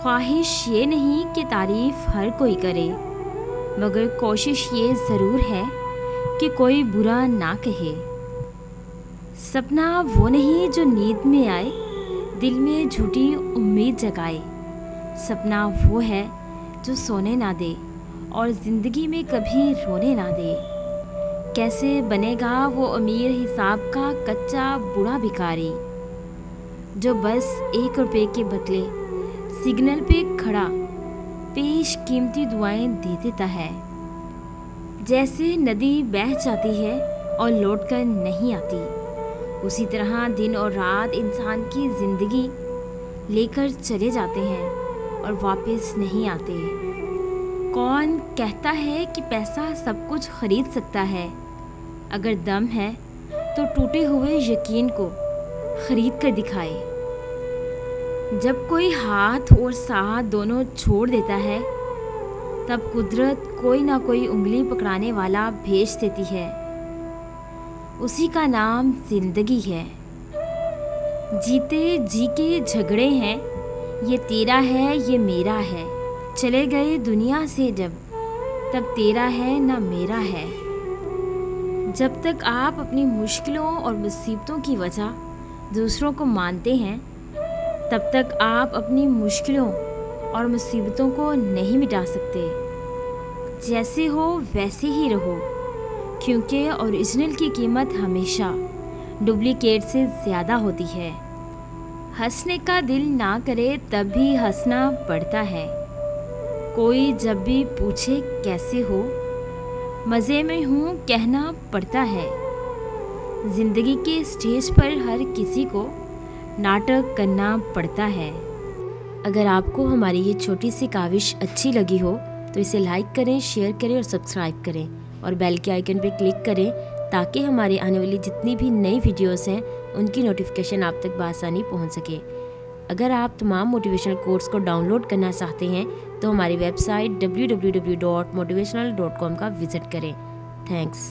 ख्वाहिश ये नहीं कि तारीफ़ हर कोई करे, मगर कोशिश ये ज़रूर है कि कोई बुरा ना कहे। सपना वो नहीं जो नींद में आए, दिल में झूठी उम्मीद जगाए। सपना वो है जो सोने ना दे और ज़िंदगी में कभी रोने ना दे। कैसे बनेगा वो अमीर हिसाब का कच्चा बूढ़ा भिखारी, जो बस 1 रुपए के बदले सिग्नल पे खड़ा पेश कीमती दुआएं दे देता है। जैसे नदी बह जाती है और लौट कर नहीं आती, उसी तरह दिन और रात इंसान की ज़िंदगी लेकर चले जाते हैं और वापस नहीं आते। कौन कहता है कि पैसा सब कुछ खरीद सकता है? अगर दम है तो टूटे हुए यकीन को खरीद कर दिखाए। जब कोई हाथ और साथ दोनों छोड़ देता है, तब कुदरत कोई ना कोई उंगली पकड़ाने वाला भेज देती है। उसी का नाम जिंदगी है। जीते जी के झगड़े हैं, ये तेरा है ये मेरा है। चले गए दुनिया से जब, तब तेरा है ना मेरा है। जब तक आप अपनी मुश्किलों और मुसीबतों की वजह दूसरों को मानते हैं, तब तक आप अपनी मुश्किलों और मुसीबतों को नहीं मिटा सकते। जैसे हो वैसे ही रहो, क्योंकि ओरिजिनल की कीमत हमेशा डुप्लीकेट से ज़्यादा होती है। हंसने का दिल ना करे तब भी हंसना पड़ता है। कोई जब भी पूछे कैसे हो, मज़े में हूँ कहना पड़ता है। ज़िंदगी के स्टेज पर हर किसी को नाटक करना पड़ता है। अगर आपको हमारी ये छोटी सी काविश अच्छी लगी हो तो इसे लाइक करें, शेयर करें और सब्सक्राइब करें और बेल के आइकन पर क्लिक करें, ताकि हमारे आने वाली जितनी भी नई वीडियोस हैं उनकी नोटिफिकेशन आप तक बआसानी पहुंच सके। अगर आप तमाम मोटिवेशनल कोर्स को डाउनलोड करना चाहते हैं तो हमारी वेबसाइट www.motivational.com का विज़िट करें। थैंक्स।